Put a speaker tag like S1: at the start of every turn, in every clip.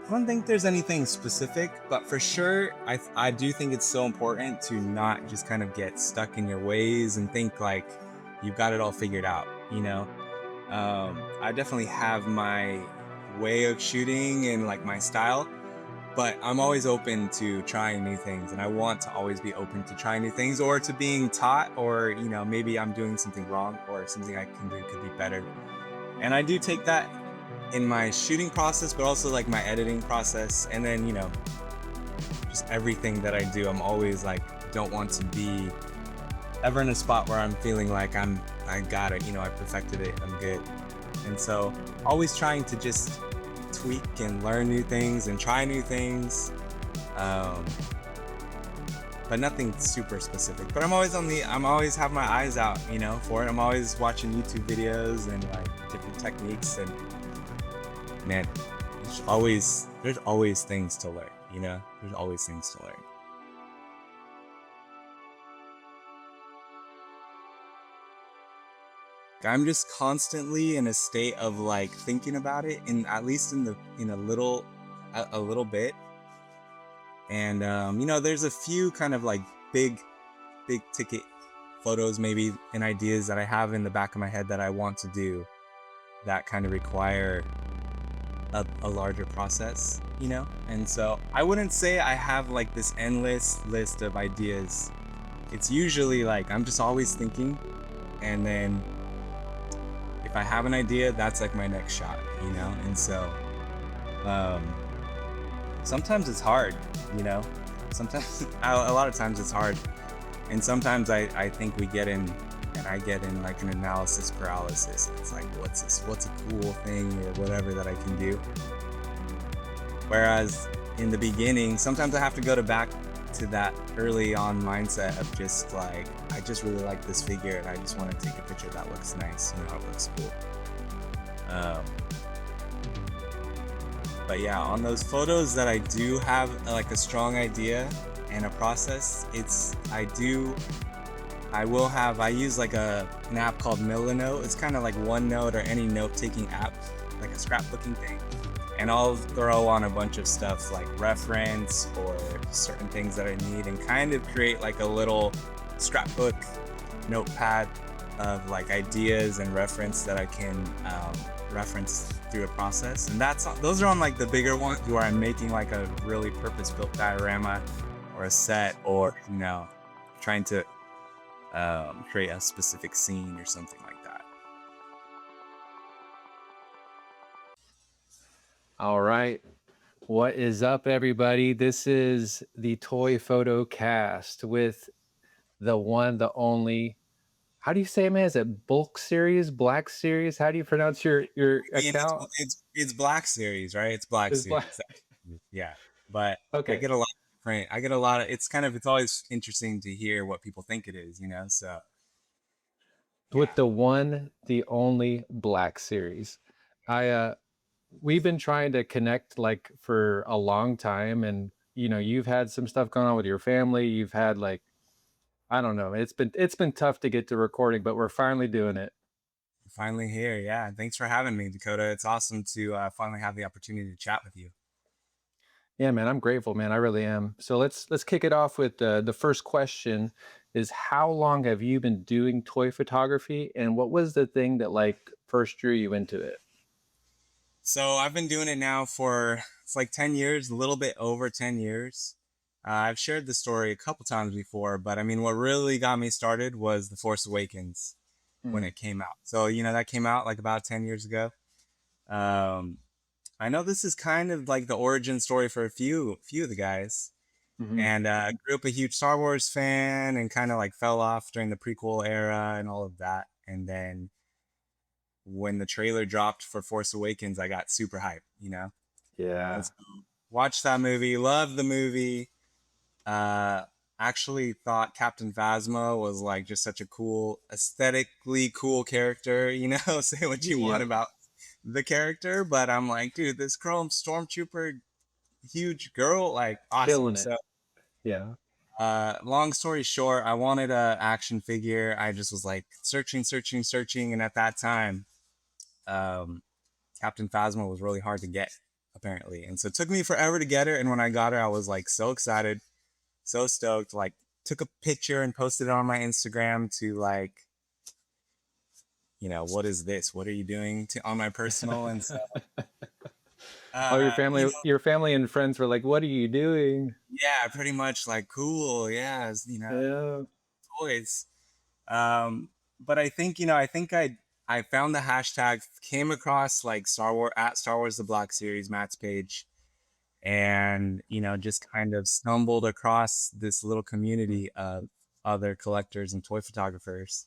S1: I don't think there's anything specific, but for sure, I do think it's so important to not just kind of get stuck in your ways and think like you've got it all figured out. I definitely have my way of shooting and like my style, but I'm always open to trying new things, and I want to always be open to trying new things or to being taught, or maybe I'm doing something wrong or something I can do could be better. And I do take that in my shooting process, but also like my editing process, and then just everything that I do. I'm always like, don't want to be ever in a spot where I'm feeling like I got it, I perfected it, I'm good. And so always trying to just tweak and learn new things and try new things, um, but nothing super specific. But I'm always have my eyes out, for it. I'm always watching YouTube videos and like different techniques, and man, there's always things to learn, there's always things to learn. I'm just constantly in a state of like thinking about it, and at least in a little bit. And there's a few kind of like big ticket photos maybe and ideas that I have in the back of my head that I want to do that kind of require a larger process, and so I wouldn't say I have like this endless list of ideas. It's usually like I'm just always thinking, and then if I have an idea, that's like my next shot, and so um sometimes it's hard, you know sometimes a lot of times it's hard, and sometimes I think we get in, and I get in like an analysis paralysis. It's like, what's a cool thing or whatever that I can do, whereas in the beginning sometimes I have to go to back to that early on mindset of just like, I just really like this figure and I just want to take a picture that looks nice, it looks cool. But yeah, on those photos that I do have like a strong idea and a process, I use like an app called Milanote. It's kind of like OneNote or any note-taking app, like a scrapbooking thing. And I'll throw on a bunch of stuff like reference or certain things that I need, and kind of create like a little scrapbook notepad of like ideas and reference that I can reference through a process. And those are on like the bigger ones where I'm making like a really purpose-built diorama or a set, or trying to create a specific scene or something like that.
S2: All right. What is up, everybody? This is the ToyPhotoCast with the one, the only. How do you say it, man? Is it bulk series, black series? How do you pronounce your
S1: I mean,
S2: account?
S1: it's Black Series, right? It's Black
S2: Is black.
S1: Series. Yeah, but I
S2: Okay.
S1: get a lot of different. I get a lot of. It's always interesting to hear what people think it is, So
S2: With
S1: yeah.
S2: the one, the only black series. I we've been trying to connect like for a long time, and you've had some stuff going on with your family. You've had like, I don't know. It's been tough to get to recording, but we're finally doing it.
S1: Finally here. Yeah. Thanks for having me, Dakota. It's awesome to finally have the opportunity to chat with you.
S2: Yeah, man, I'm grateful, man. I really am. So let's kick it off with the first question is, how long have you been doing toy photography, and what was the thing that like first drew you into it?
S1: So I've been doing it now for, it's like 10 years, a little bit over 10 years. I've shared the story a couple times before, but I mean, what really got me started was The Force Awakens when
S2: Mm.
S1: it came out. So, that came out like about 10 years ago. Um, I know this is kind of like the origin story for a few of the guys.
S2: Hmm.
S1: And grew up a huge Star Wars fan, and kind of like fell off during the prequel era and all of that. And then when the trailer dropped for Force Awakens, I got super hyped. And
S2: Yeah.
S1: so watched that movie, loved the movie. Uh, Actually thought Captain Phasma was like just such a cool, aesthetically cool character. Say what you want
S2: Yep.
S1: about the character, but I'm like, dude, this Chrome Stormtrooper, huge girl, like awesome.
S2: Killing it.
S1: So,
S2: Yeah.
S1: long story short, I wanted a action figure. I just was like searching, and at that time, um, Captain Phasma was really hard to get. apparently. And so it took me forever to get her. And when I got her, I was like so excited, so stoked. Like, took a picture and posted it on my Instagram to like, what is this? What are you doing to on my personal? And so,
S2: All your family and friends were like, "What are you doing?"
S1: yeah, pretty much like cool. Yeah,
S2: Yeah.
S1: toys. Um, but I think, I found the hashtag, came across like Star Wars at Star Wars the Black Series Matt's page, and just kind of stumbled across this little
S2: Mm.
S1: community of other collectors and toy photographers.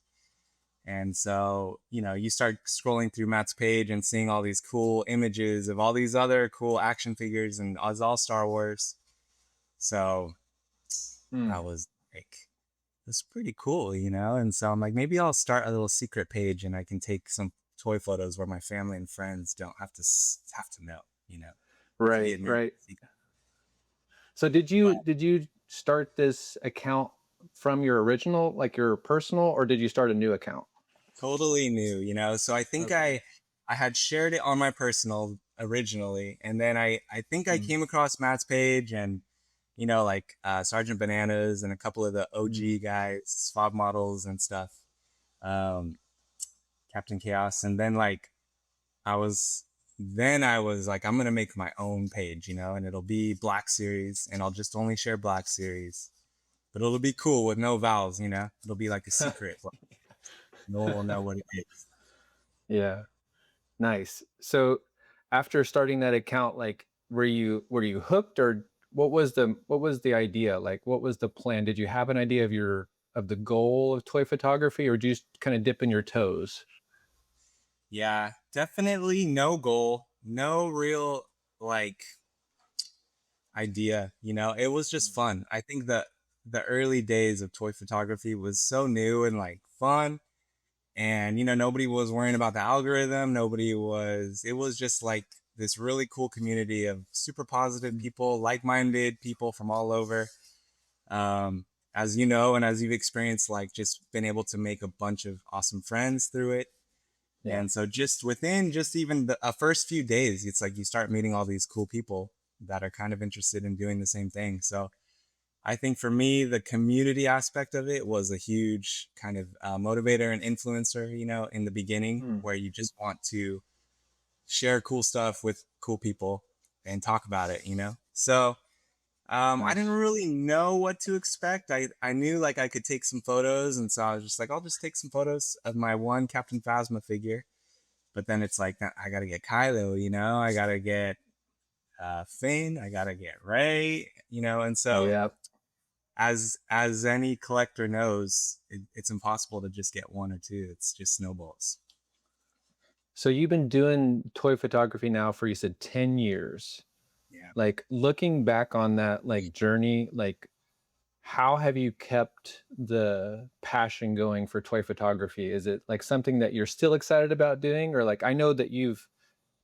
S1: And so, you start scrolling through Matt's page and seeing all these cool images of all these other cool action figures, and it's all Star Wars. So I
S2: Mm.
S1: was like, it's pretty cool. And so I'm like, maybe I'll start a little secret page and I can take some toy photos where my family and friends don't have to know, to be
S2: Right,
S1: admitted.
S2: right. So did you start this account from your original, like your personal, or did you start a new account?
S1: Totally new. So I think
S2: Okay.
S1: I had shared it on my personal originally, and then I think I
S2: Mm.
S1: came across Matt's page, and like Sergeant Bananas and a couple of the
S2: Mm.
S1: OG guys, fob models and stuff, um, Captain Chaos, and then like I was like, I'm gonna make my own page, and it'll be Black Series, and I'll just only share Black Series, but it'll be cool with no vowels. It'll be like a secret, like, no one will know what it is.
S2: Yeah. Nice. So after starting that account, like were you hooked, or what was the idea? Like what was the plan? Did you have an idea of the goal of toy photography, or did you just kind of dip in your toes?
S1: Yeah, definitely no goal, no real like idea. It was just
S2: Mm.
S1: fun. I think the early days of toy photography was so new and like fun, and nobody was worrying about the algorithm. It was just like this really cool community of super positive
S2: Mm.
S1: people, like-minded people from all over. Um, as you know, and as you've experienced, like just been able to make a bunch of awesome friends through it.
S2: Yeah.
S1: And so just within just even the first few days, it's like you start meeting all these cool people that are kind of interested in doing the same thing. So I think for me, the community aspect of it was a huge kind of motivator and influencer, in the beginning,
S2: Mm.
S1: where you just want to share cool stuff with cool people and talk about it. So I didn't
S2: Nice.
S1: really know what to expect. I knew like I could take some photos. And so I was just like, I'll just take some photos of my one Captain Phasma figure. But then it's like, I got to get Kylo. I got to get Finn. I got to get Ray. And so
S2: Yeah.
S1: as any collector knows, it's impossible to just get one or two. It's just snowballs.
S2: So you've been doing toy photography now for, you said, 10 years.
S1: Yeah.
S2: Like looking back on that like journey, like how have you kept the passion going for toy photography? Is it like something that you're still excited about doing, or like I know that you've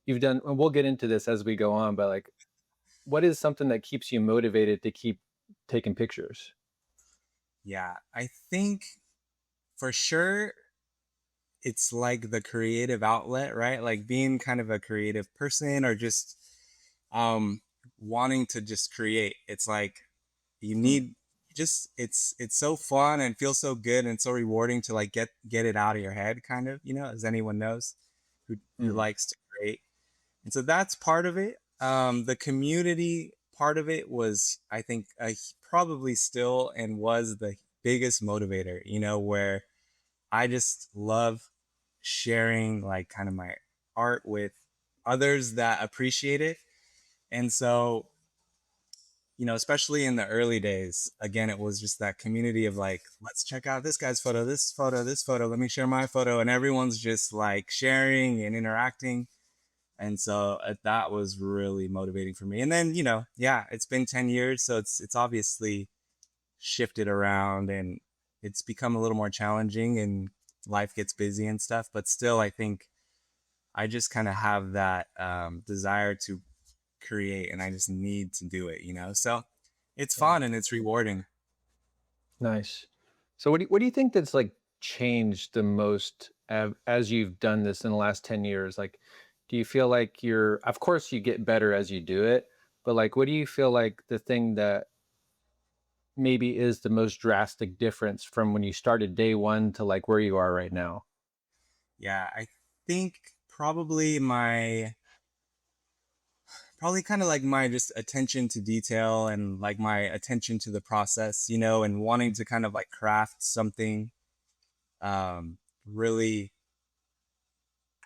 S2: done, and we'll get into this as we go on, but like what is something that keeps you motivated to keep taking pictures?
S1: Yeah. I think for sure it's like the creative outlet, right? Like being kind of a creative person, or just um wanting to just create. It's like you
S2: Mm.
S1: need just it's so fun and feels so good and so rewarding to like get it out of your head, kind of, as anyone knows who
S2: Mm.
S1: likes to create. And so that's part of it. The community part of it was, I think, probably still and was the biggest motivator, where I just love sharing like kind of my art with others that appreciate it. And so, especially in the early days, again, it was just that community of like, let's check out this guy's photo, this photo, this photo, let me share my photo. And everyone's just like sharing and interacting. And so that was really motivating for me. And then, yeah, it's been 10 years. So it's obviously shifted around, and it's become a little more challenging, and life gets busy and stuff. But still, I think I just kind of have that desire to create, and I just need to do it. So it's
S2: Yeah.
S1: fun and it's rewarding.
S2: Nice. So what do you think that's like changed the most as you've done this in the last 10 years? Like, Do you feel like you're, of course, you get better as you do it, but like, what do you feel like the thing that maybe is the most drastic difference from when you started day one to like where you are right now?
S1: Yeah, I think probably my probably kind of like my just attention to detail and like my attention to the process, and wanting to kind of like craft something really,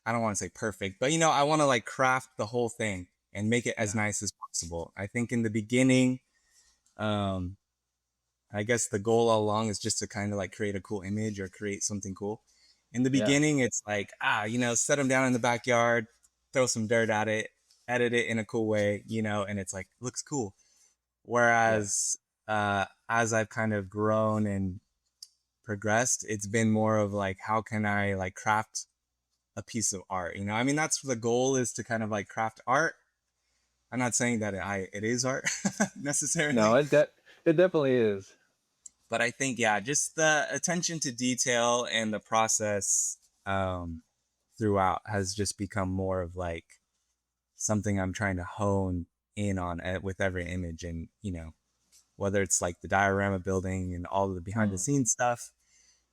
S1: I don't want to say perfect, but I want to like craft the whole thing and make it as
S2: Yeah.
S1: nice as possible. I think in the beginning, um I guess the goal all along is just to kind of like create a cool image or create something cool. In the
S2: Yeah.
S1: beginning, it's like, set them down in the backyard, throw some dirt at it, edit it in a cool way, and it's like, looks cool.
S2: Yeah.
S1: Whereas as I've kind of grown and progressed, it's been more of like, how can I like craft a piece of art? I mean, that's the goal, is to kind of like craft art. I'm not saying that it is art
S2: No,
S1: necessarily,
S2: it definitely is.
S1: but I think, yeah, just the attention to detail and the process um, throughout has just become more of like something I'm trying to hone in on with every image. And whether it's like the diorama building and all of the behind the
S2: Mm.
S1: scenes stuff,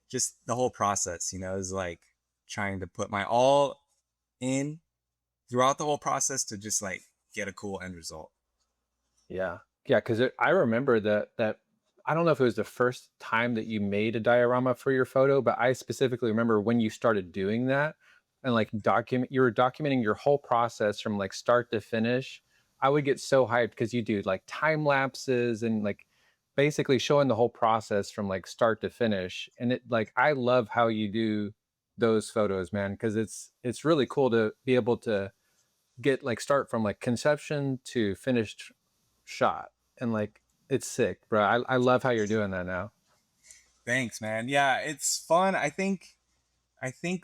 S1: just the whole process, is like trying to put my all in throughout the whole process to just like get a cool end result.
S2: Yeah. Yeah, because I remember that I don't know if it was the first time that you made a diorama for your photo, but I specifically remember when you started doing that and like you were documenting your whole process from like start to finish. I would get so hyped because you do like time lapses and like basically showing the whole process from like start to finish. And it like I love how you do those photos, man, because it's really cool to be able to get like start from like conception to finished shot, and like it's sick, bro. I love how you're doing that now.
S1: Thanks, man. Yeah, it's fun. I think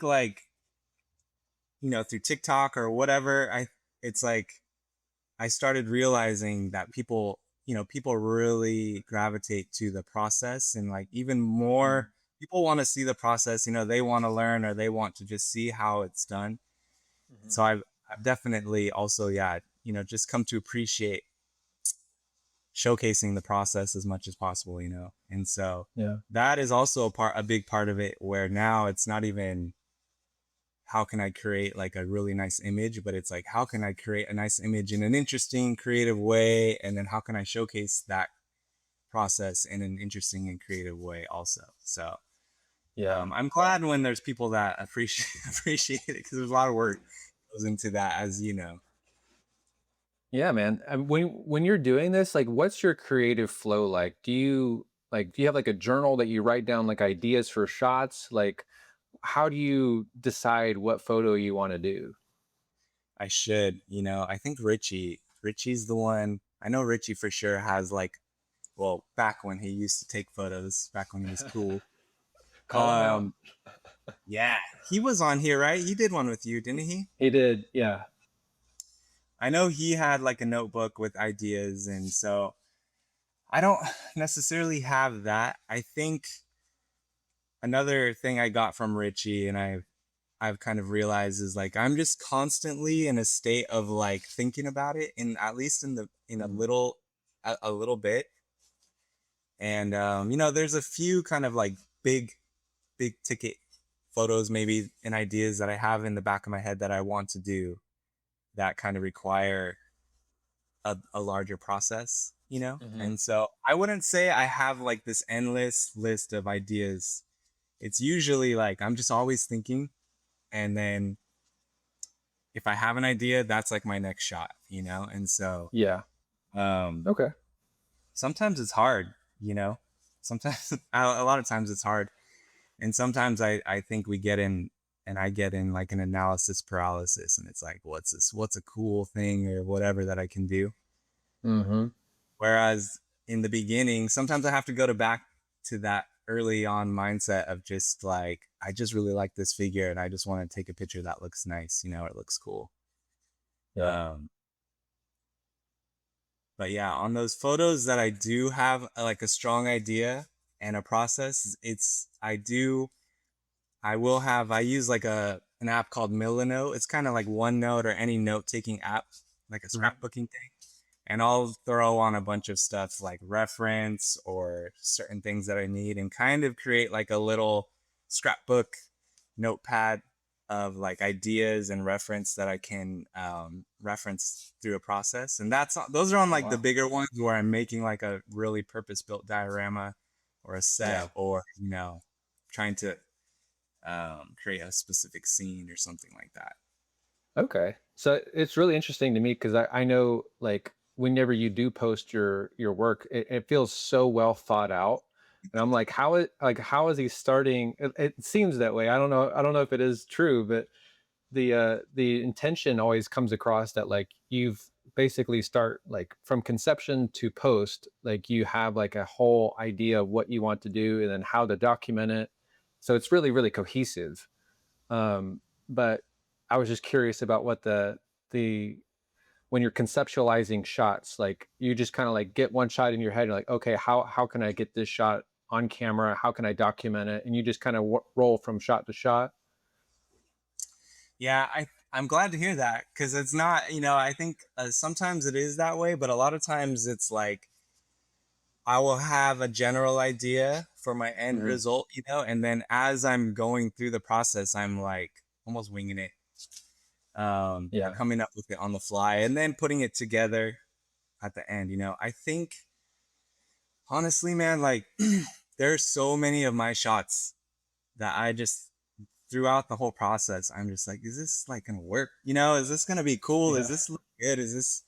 S1: like, through TikTok or whatever, it's like I started realizing that people really gravitate to the process, and like even
S2: Mm.
S1: more people want to see the process, they want to learn, or they want to just see how it's done.
S2: Mhm.
S1: So I've definitely also, yeah, just come to appreciate showcasing the process as much as possible, And so
S2: Yeah.
S1: that is also a big part of it, where now it's not even how can I create like a really nice image, but it's like, how can I create a nice image in an interesting, creative way? And then how can I showcase that process in an interesting and creative way also? So
S2: Yeah.
S1: I'm glad when there's people that appreciate appreciate it, because there's a lot of work goes into that, as you know.
S2: Yeah, man. And when you're doing this, like what's your creative flow like? Do you have like a journal that you write down like ideas for shots? Like how do you decide what photo you want to do?
S1: I should, I think Richie's the one. I know Richie for sure has like, well, back when he used to take photos, back when he was cool.
S2: Call him out.
S1: Um, yeah, he was on here, right? He did one with you, didn't he?
S2: He did. Yeah.
S1: I know he had like a notebook with ideas, and so I don't necessarily have that. I think another thing I got from Richie, and I've kind of realized, is like I'm just constantly in a state of like thinking about it, in at least in a
S2: Mm.
S1: little bit. And there's a few kind of like big ticket photos, maybe, and ideas that I have in the back of my head that I want to do, that kind of require a larger process,
S2: Hmm.
S1: And so I wouldn't say I have like this endless list of ideas. It's usually like I'm just always thinking, and then if I have an idea, that's like my next shot. And so
S2: Yeah.
S1: um
S2: Okay.
S1: sometimes it's hard, you know sometimes a lot of times it's hard, and sometimes I think we get in, and I get in like an analysis paralysis, and it's like, what's a cool thing or whatever that I can do.
S2: Hmm.
S1: Whereas in the beginning, sometimes I have to go to back to that early on mindset of just like, I just really like this figure, and I just want to take a picture that looks nice, or it looks cool.
S2: Yeah.
S1: um but yeah, on those photos that I do have like a strong idea and a process, I will have, I use like an app called Milanote. It's kind of like OneNote or any note-taking app, like a
S2: Mhm.
S1: scrapbooking thing. And I'll throw on a bunch of stuff like reference or certain things that I need and kind of create like a little scrapbook notepad of like ideas and reference that I can reference through a process. And those are on
S2: Oh,
S1: like the
S2: wow.
S1: bigger ones where I'm making like a really purpose-built diorama or a set,
S2: Yeah.
S1: or trying to create a specific scene or something like that.
S2: Okay. So it's really interesting to me because I know like whenever you do post your work, it feels so well thought out. And I'm like, how is he starting? It seems that way. I don't know if it is true, but the intention always comes across that like you've basically start like from conception to post, like you have like a whole idea of what you want to do and then how to document it. So it's really, really cohesive. But I was just curious about what the when you're conceptualizing shots, like you just kind of like get one shot in your head, and you're like, okay, how can I get this shot on camera? How can I document it? And you just kind of roll from shot to shot.
S1: Yeah, I'm glad to hear that because it's not, I think sometimes it is that way, but a lot of times it's like I will have a general idea for my end
S2: Hmm.
S1: result, and then as I'm going through the process, I'm like almost winging it, or
S2: Yeah.
S1: coming up with it on the fly and then putting it together at the end. I think honestly, man, like there's so many of my shots that I just throughout the whole process, I'm just like, is this like gonna work? Is this gonna be cool? Is
S2: Yeah.
S1: this look good? Is this?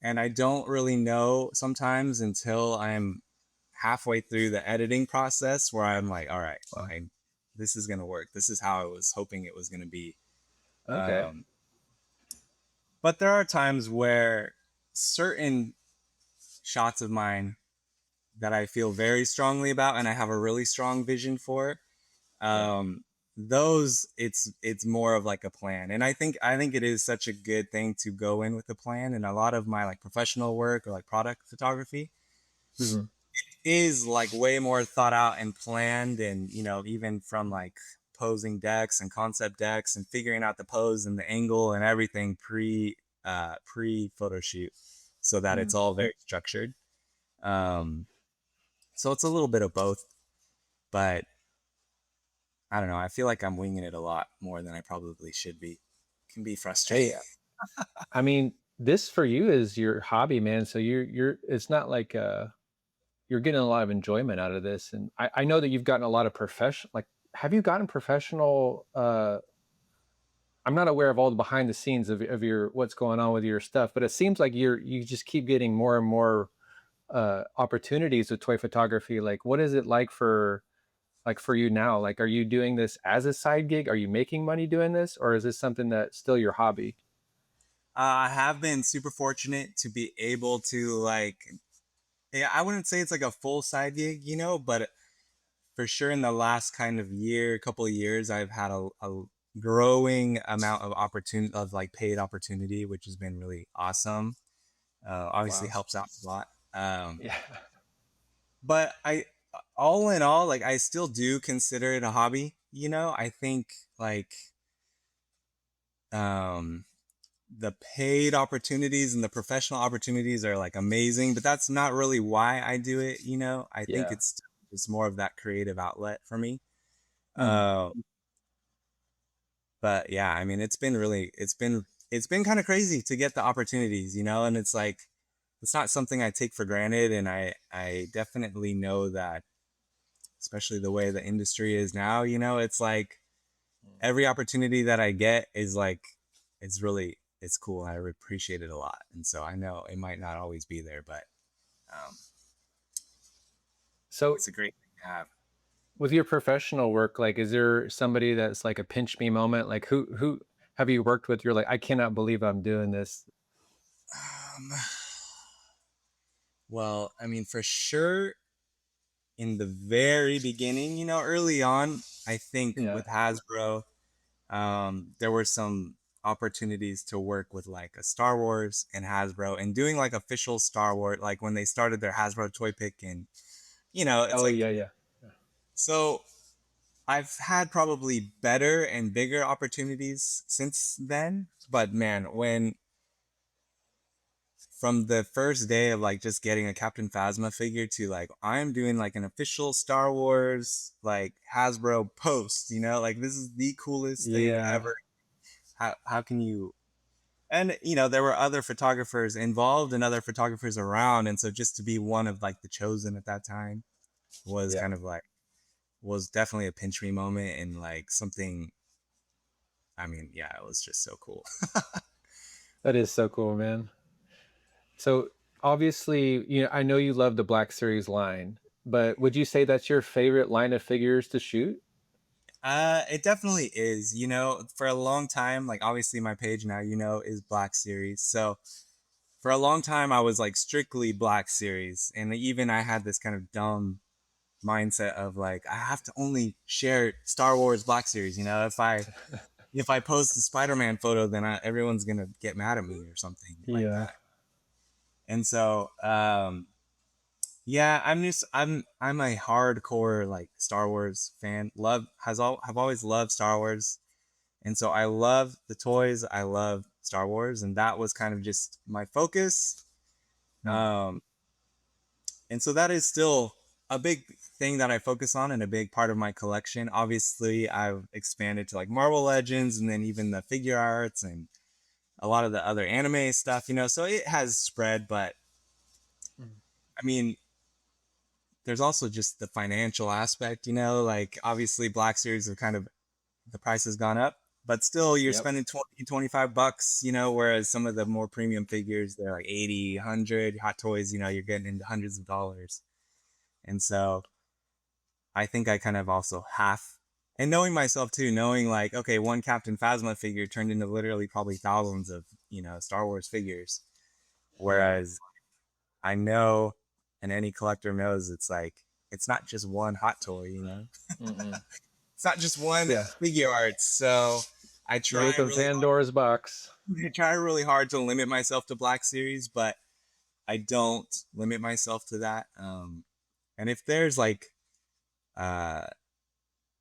S1: And I don't really know sometimes until I'm halfway through the editing process where I'm like, all right,
S2: Wow.
S1: this is gonna work. This is how I was hoping it was gonna be.
S2: Okay.
S1: Um, but there are times where certain shots of mine that I feel very strongly about and I have a really strong vision for,
S2: Yeah.
S1: um those it's more of like a plan. And I think it is such a good thing to go in with a plan. And a lot of my like professional work or like product photography
S2: Hmm.
S1: is like way more thought out and planned. And even from like posing decks and concept decks and figuring out the pose and the angle and everything pre photo shoot, so that it's
S2: Mm.
S1: all very structured. um so it's a little bit of both, but I don't know. I feel like I'm winging it a lot more than I probably should be. It can be frustrating.
S2: Hey, I mean, this for you is your hobby, man. So you're it's not like you're getting a lot of enjoyment out of this. And I know that you've gotten a lot of professional like have you gotten professional I'm not aware of all the behind the scenes of your what's going on with your stuff, but it seems like you just keep getting more and more opportunities with toy photography. Like what is it like for you now? Like are you doing this as a side gig? Are you making money doing this? Or is this something that's still your hobby?
S1: I have been super fortunate to be able to like, yeah, I wouldn't say it's like a full side gig, but for sure in the last kind of year, couple of years, I've had a growing amount of opportunity of like paid opportunity, which has been really awesome. Obviously
S2: Wow.
S1: helps out a lot.
S2: Yeah.
S1: But all in all, like I still do consider it a hobby. I think like um the paid opportunities and the professional opportunities are like amazing, but that's not really why I do it. I think
S2: Yeah.
S1: it's just more of that creative outlet for me.
S2: Mm.
S1: Uh, but yeah, I mean, it's been kind of crazy to get the opportunities, and it's like it's not something I take for granted. And I definitely know that, especially the way the industry is now, it's like every opportunity that I get is like it's cool. I appreciate it a lot, and so I know it might not always be there, but um,
S2: So
S1: it's a great thing to have.
S2: with your professional work, like, is there somebody that's like a pinch me moment? Like, who have you worked with? You're like, I cannot believe I'm doing this.
S1: Um, well, I mean, for sure, in the very beginning, early on, I think
S2: Yeah.
S1: with Hasbro, there were some opportunities to work with like a Star Wars and Hasbro and doing like official Star Wars, like when they started their Hasbro toy pick. And it's
S2: Oh
S1: like
S2: yeah, yeah.
S1: so. I've had probably better and bigger opportunities since then, but man, when from the first day of like just getting a Captain Phasma figure to like I'm doing like an official Star Wars like Hasbro post, like this is the coolest thing
S2: Yeah,
S1: ever. How can you, and there were other photographers involved and other photographers around, and so just to be one of like the chosen at that time was
S2: yeah,
S1: kind of like was definitely a pinch me moment and like something. I mean, yeah, it was just so cool.
S2: that is so cool, man. So obviously, I know you love the Black Series line, but would you say that's your favorite line of figures to shoot?
S1: It definitely is. For a long time, like obviously my page now, is Black Series. So for a long time, I was like strictly Black Series, and even I had this kind of dumb mindset of like I have to only share Star Wars Black Series. If I post a Spider-Man photo, then everyone's gonna get mad at me or something like
S2: Yeah.
S1: that. And so, yeah, I'm a hardcore like Star Wars fan. Have always loved Star Wars. And so I love the toys. I love Star Wars, and that was kind of just my focus.
S2: Mm.
S1: Um, and so that is still a big thing that I focus on and a big part of my collection. Obviously, I've expanded to like Marvel Legends and then even the figure arts and a lot of the other anime stuff, so it has spread, but
S2: Mm.
S1: I mean, there's also just the financial aspect, like obviously Black Series are kind of the price has gone up, but still you're
S2: Yep.
S1: spending 20, $25, whereas some of the more premium figures, they're like 80, 100 hot toys, you're getting into hundreds of dollars. And so I think I kind of also half, and knowing myself too, knowing like, okay, one Captain Phasma figure turned into literally probably thousands of, Star Wars figures.
S2: Yeah.
S1: Whereas I know, and any collector knows, it's like, it's not just one hot toy,
S2: Mm-mm.
S1: it's not just one
S2: Yeah.
S1: figure arts. So I
S2: You
S1: try
S2: open
S1: really
S2: Pandora's box.
S1: I try really hard to limit myself to Black Series, but I don't limit myself to that. And uh,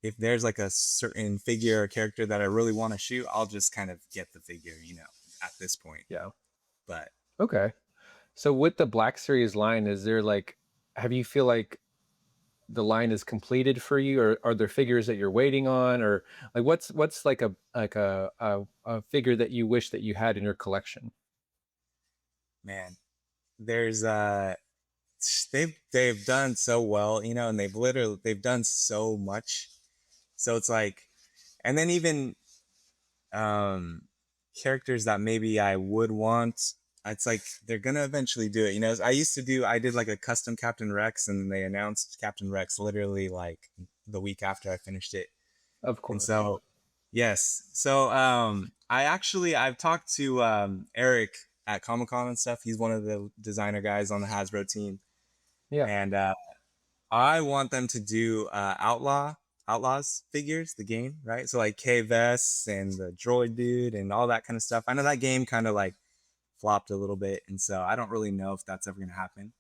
S1: if there's like a certain figure or character that I really want to shoot, I'll just kind of get the figure, at this point.
S2: Yeah.
S1: But
S2: Okay. So with the Black Series line, is there like, have you feel like the line is completed for you, or are there figures that you're waiting on, or like what's like a figure that you wish that you had in your collection?
S1: man, there's they've done so well, and they've done so much. So it's like, and then even um characters that maybe I would want. It's like they're gonna eventually do it. I did like a custom Captain Rex, and they announced Captain Rex literally like the week after I finished it.
S2: Of
S1: And
S2: course.
S1: so, yes. So I've talked to Eric at Comic Con and stuff. He's one of the designer guys on the Hasbro team.
S2: Yeah.
S1: And I want them to do Outlaws figures, the game, right? So like K Vess and the Droid Dude and all that kind of stuff. I know that game kind of like flopped a little bit, and so I don't really know if that's ever gonna happen.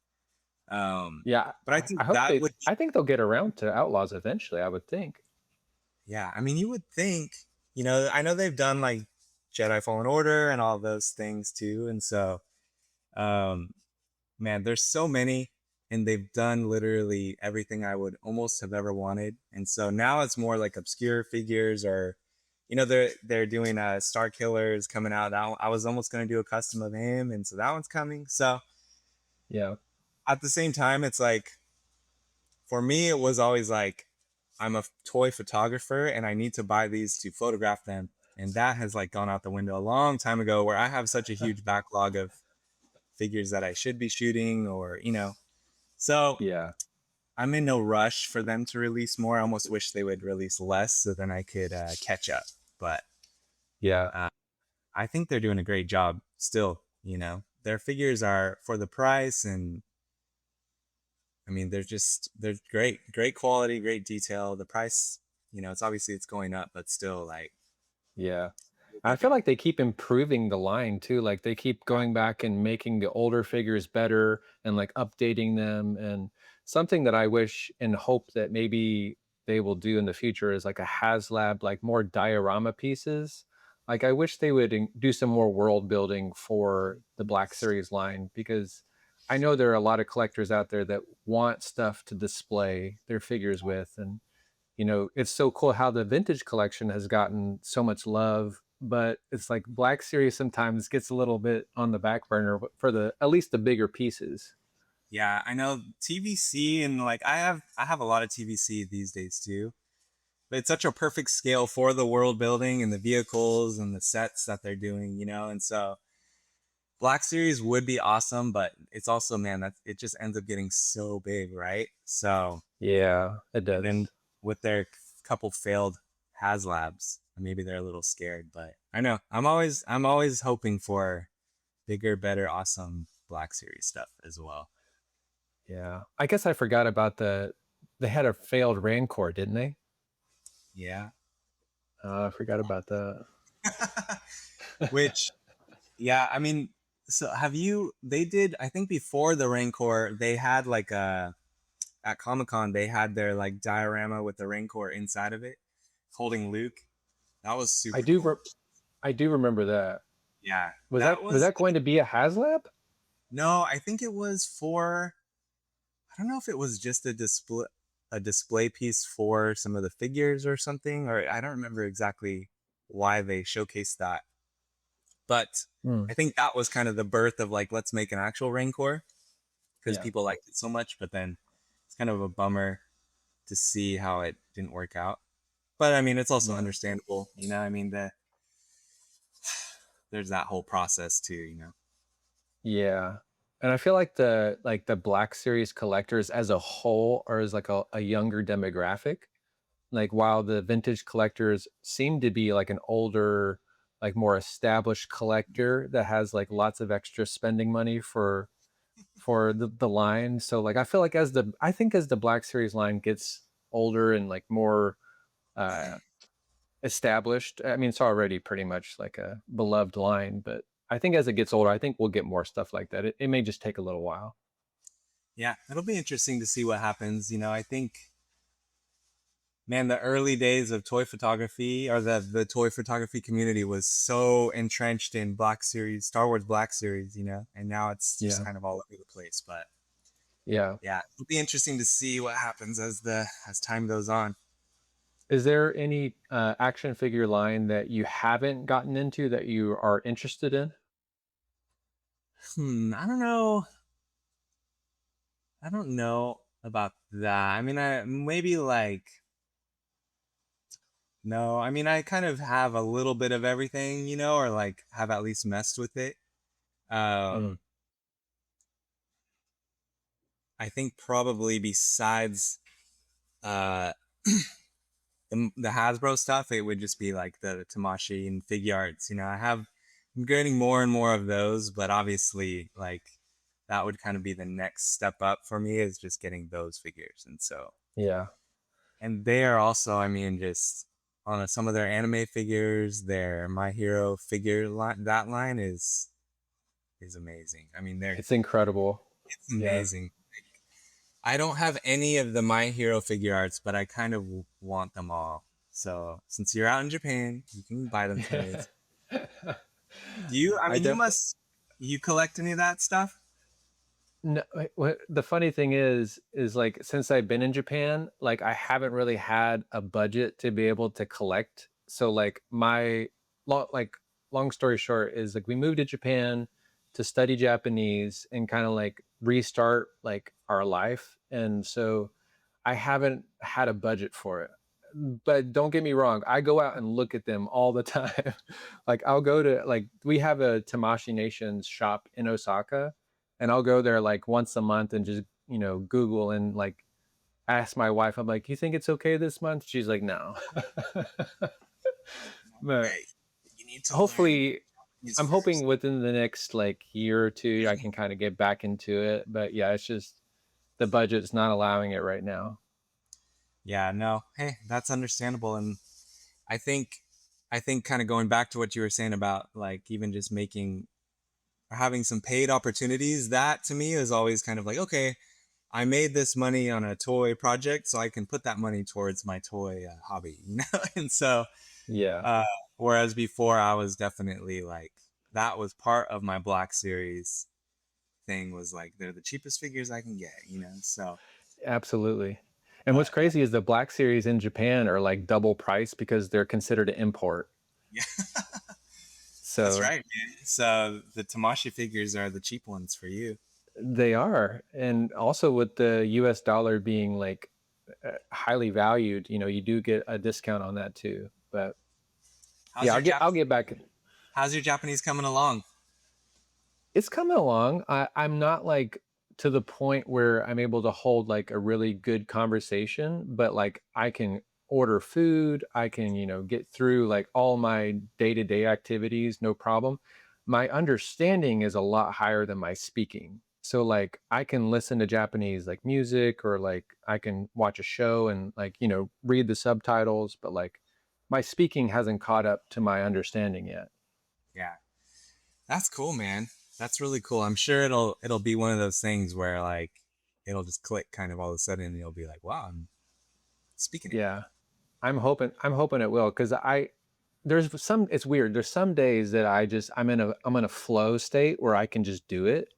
S1: Um,
S2: Yeah.
S1: but I
S2: I
S1: think
S2: hope
S1: that
S2: they.
S1: would,
S2: I think they'll get around to Outlaws eventually. I would think.
S1: yeah. I mean, you would think, I know they've done like Jedi Fallen Order and all those things too, and so um, man, there's so many, and they've done literally everything I would almost have ever wanted. And so now it's more like obscure figures, or they're doing Star Killers coming out. I was almost gonna do a custom of him, and so that one's coming. So
S2: Yeah.
S1: at the same time, it's like for me, it was always like I'm a toy photographer, and I need to buy these to photograph them. And that has like gone out the window a long time ago, where I have such a huge backlog of figures that I should be shooting, or so
S2: Yeah.
S1: I'm in no rush for them to release more. I almost wish they would release less so then I could catch up. But
S2: Yeah.
S1: uh, I think they're doing a great job still. Their figures are for the price, and I mean they're great quality, great detail. The price, it's going up, but still like
S2: Yeah. I
S1: they're
S2: feel
S1: good.
S2: like they keep improving the line too. Like they keep going back and making the older figures better and like updating them. And something that I wish and hope that maybe they will do in the future is like a HasLab, like more diorama pieces. Like I wish they would do some more world building for the Black Series line, because I know there are a lot of collectors out there that want stuff to display their figures with. And it's so cool how the vintage collection has gotten so much love, but it's like Black Series sometimes gets a little bit on the back burner for the at least the bigger pieces.
S1: Yeah, I know TVC, and like I have a lot of TVC these days too. But it's such a perfect scale for the world building and the vehicles and the sets that they're doing, and so Black Series would be awesome, but it's also, man, that it just ends up getting so big, right? So,
S2: Yeah, it
S1: and then
S2: does.
S1: with their couple failed HasLabs, maybe they're a little scared, but I know I'm always hoping for bigger, better, awesome Black Series stuff as well.
S2: Yeah. I guess I forgot about they had a failed Rancor, didn't they?
S1: Yeah.
S2: I forgot about that.
S1: Which, yeah, I mean, so they did, I think before the Rancor, they had like at Comic Con, they had their like diorama with the Rancor inside of it, holding Luke. That was
S2: I
S1: super
S2: do
S1: cool.
S2: I do remember that.
S1: Yeah,
S2: Was
S1: that
S2: that
S1: was
S2: going to be a HasLab?
S1: no, I think it was for, I don't know if it was just a display piece for some of the figures or something, or I don't remember exactly why they showcased that. But
S2: Hmm.
S1: I think that was kind of the birth of like, let's make an actual Rancor, because
S2: Yeah.
S1: people liked it so much. But then it's kind of a bummer to see how it didn't work out. But I mean, it's also
S2: Yeah.
S1: understandable, I mean, there's that whole process too.
S2: Yeah. And I feel like the Black Series collectors as a whole are as like a younger demographic. Like while the vintage collectors seem to be like an older, like more established collector that has like lots of extra spending money for the line. So like I feel like I think as the Black Series line gets older and like more uh established, I mean it's already pretty much like a beloved line, but I think as it gets older, I think we'll get more stuff like that. It may just take a little while.
S1: Yeah, it'll be interesting to see what happens. I think, man, the early days of toy photography, or the toy photography community, was so entrenched in Black Series, Star Wars Black Series, and now it's just
S2: Yeah.
S1: kind of all over the place. But
S2: Yeah.
S1: yeah, it'll be interesting to see what happens as time goes on.
S2: Is there any action figure line that you haven't gotten into that you are interested in?
S1: I don't know. I don't know about that. I mean, I maybe like no. I mean, I kind of have a little bit of everything, or like have at least messed with it.
S2: Mm,
S1: Um, I think probably besides uh the Hasbro stuff, it would just be like the Tamashi and Figure Arts. I'm getting more and more of those, but obviously, like that would kind of be the next step up for me, is just getting those figures. And so,
S2: yeah.
S1: and they are also, I mean, just on some of their anime figures, their My Hero figure line, that line is amazing. I mean,
S2: It's incredible.
S1: it's
S2: Yeah.
S1: amazing. I don't have any of the My Hero figure arts, but I kind of want them all. So since you're out in Japan, you can buy them to me. Do you? I
S2: I
S1: mean, you
S2: definitely.
S1: must. You collect any of that stuff?
S2: No, what the funny thing is like since I've been in Japan, like I haven't really had a budget to be able to collect. So like like long story short is like we moved to Japan to study Japanese and kind of like restart like our life. And so I haven't had a budget for it. But don't get me wrong, I go out and look at them all the time. Like I'll go to like we have a Tamashi Nations shop in Osaka, and I'll go there like once a month and just, Google and like ask my wife, I'm like, "You think it's okay this month?" She's like, "No." But
S1: Hey, you need to learn
S2: hopefully
S1: Japanese
S2: I'm hoping
S1: first.
S2: within the next like year or two I can kind of get back into it. But yeah, it's just the budget's not allowing it right now.
S1: Yeah, no. Hey, that's understandable, and I think, kind of going back to what you were saying about like even just making or having some paid opportunities. That to me is always kind of like, okay, I made this money on a toy project, so I can put that money towards my toy hobby, you know. And so,
S2: Yeah,
S1: uh, whereas before I was definitely like that was part of my Black Series thing was like they're the cheapest figures I can get, you know. So,
S2: absolutely. And what's
S1: but
S2: crazy is the Black Series in Japan are like double price because they're considered an import.
S1: yeah, that's
S2: So
S1: right, man. So the Tamashi figures are the cheap ones for you.
S2: they are. And also with the US dollar being like highly valued, you know, you do get a discount on that too. But
S1: How's
S2: yeah,
S1: your
S2: I'll
S1: Japanese?
S2: get back.
S1: How's your Japanese coming along?
S2: It's coming along. I'm not like to the point where I'm able to hold like a really good conversation, but like I can order food, I can, you know, get through like all my day-to-day activities, no problem. My understanding is a lot higher than my speaking. So like I can listen to Japanese like music or like I can watch a show and like, you know, read the subtitles, but like my speaking hasn't caught up to my understanding yet.
S1: Yeah, that's cool, man. That's really cool. I'm sure it'll be one of those things where like it'll just click kind of all of a sudden and you'll be like, wow, I'm speaking it.
S2: Yeah. I'm hoping it will because I there's some it's weird. There's some days that I'm in a flow state where I can just do it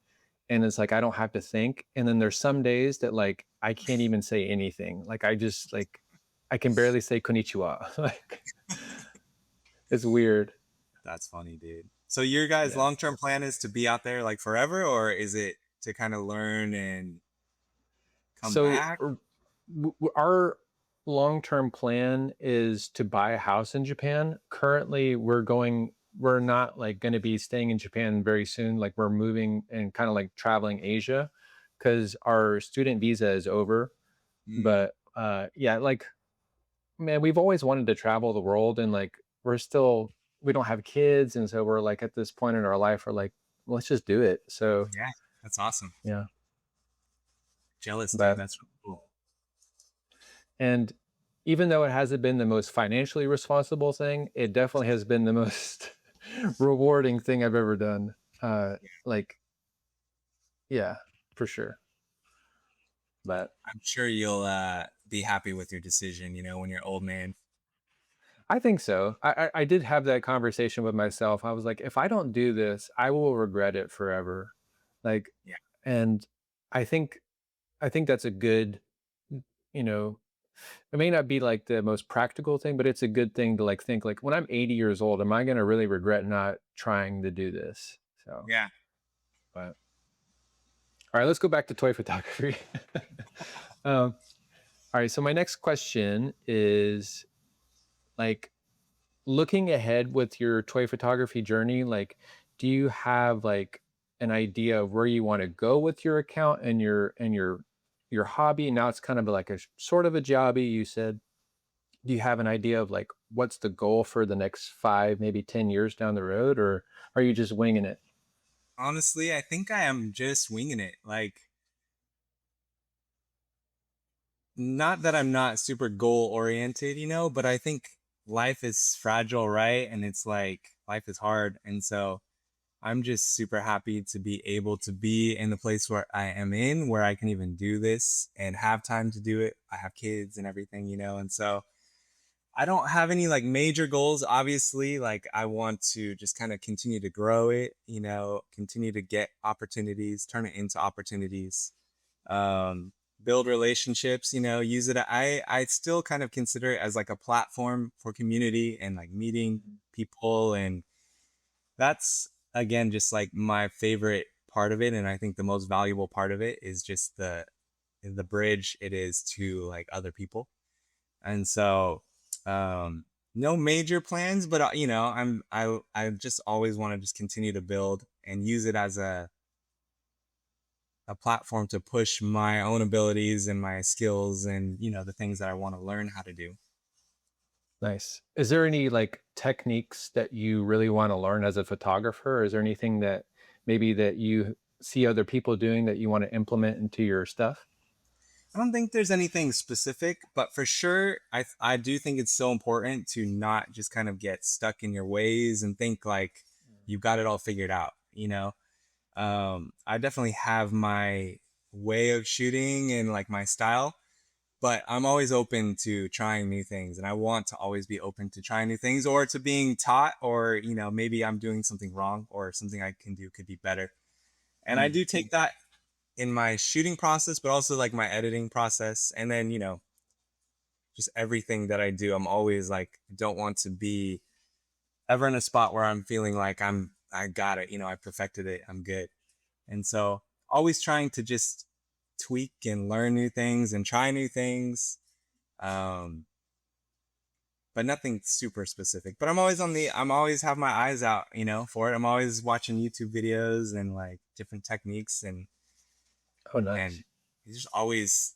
S2: and it's like I don't have to think. And then there's some days that like I can't even say anything. Like I just like I can barely say konnichiwa. Like it's weird.
S1: That's funny, dude. So your guys'
S2: Yeah.
S1: long-term plan is to be out there like forever, or is it to kind of learn and come
S2: So
S1: back?
S2: our long-term plan is to buy a house in Japan. Currently, we're not like going to be staying in Japan very soon. Like we're moving and kind of like traveling Asia because our student visa is over.
S1: Mm,
S2: But yeah, like man, we've always wanted to travel the world and like we don't have kids and so we're like at this point in our life we're like let's just do it. So,
S1: yeah, that's awesome.
S2: yeah.
S1: Jealous, dude.
S2: But
S1: That's really cool.
S2: And even though it hasn't been the most financially responsible thing, it definitely has been the most rewarding thing I've ever done. Like, yeah, for sure. But
S1: I'm sure you'll be happy with your decision, you know, when you're old man.
S2: I think so. I did have that conversation with myself. I was like, if I don't do this, I will regret it forever. Like,
S1: Yeah,
S2: and I think I think that's a good, you know, it may not be like the most practical thing, but it's a good thing to like think like when I'm 80 years old, am I going to really regret not trying to do this? So,
S1: yeah.
S2: but all right, let's go back to toy photography. um, all right, so my next question is like looking ahead with your toy photography journey, like do you have like an idea of where you want to go with your account and your hobby? Now it's kind of like a sort of a jobby, you said. Do you have an idea of like what's the goal for the next 5 maybe 10 years down the road, or are you just winging it?
S1: Honestly, I think I am just winging it. Like, not that I'm not super goal oriented, you know, but I think life is fragile, right? And it's like life is hard. And so I'm just super happy to be able to be in the place where I am in, where I can even do this and have time to do it. I have kids and everything, you know, and so I don't have any like major goals. Obviously, like I want to just kind of continue to grow it, you know, continue to get opportunities, turn it into opportunities, um, build relationships, you know, use it. I still kind of consider it as like a platform for community and like meeting people, and that's again just like my favorite part of it, and I think the most valuable part of it is just the bridge it is to like other people. And so um no major plans, but you know, I just always want to just continue to build and use it as a platform to push my own abilities and my skills and you know the things that I want to learn how to do.
S2: Nice. Is there any like techniques that you really want to learn as a photographer? Or is there anything that maybe that you see other people doing that you want to implement into your stuff?
S1: I don't think there's anything specific, but for sure, I do think it's so important to not just kind of get stuck in your ways and think like you've got it all figured out. You know, I definitely have my way of shooting and like my style, but I'm always open to trying new things, and I want to always be open to trying new things or to being taught, or maybe I'm doing something wrong or something I can do could be better. And I
S2: Mm.
S1: do take that in my shooting process, but also like my editing process, and then just everything that I do. I'm always like, don't want to be ever in a spot where I'm feeling like I got it, I perfected it, I'm good. And so always trying to just tweak and learn new things and try new things. Um, but nothing super specific. But I'm always have my eyes out, for it. I'm always watching YouTube videos and like different techniques,
S2: Oh,
S1: and
S2: nice.
S1: there's always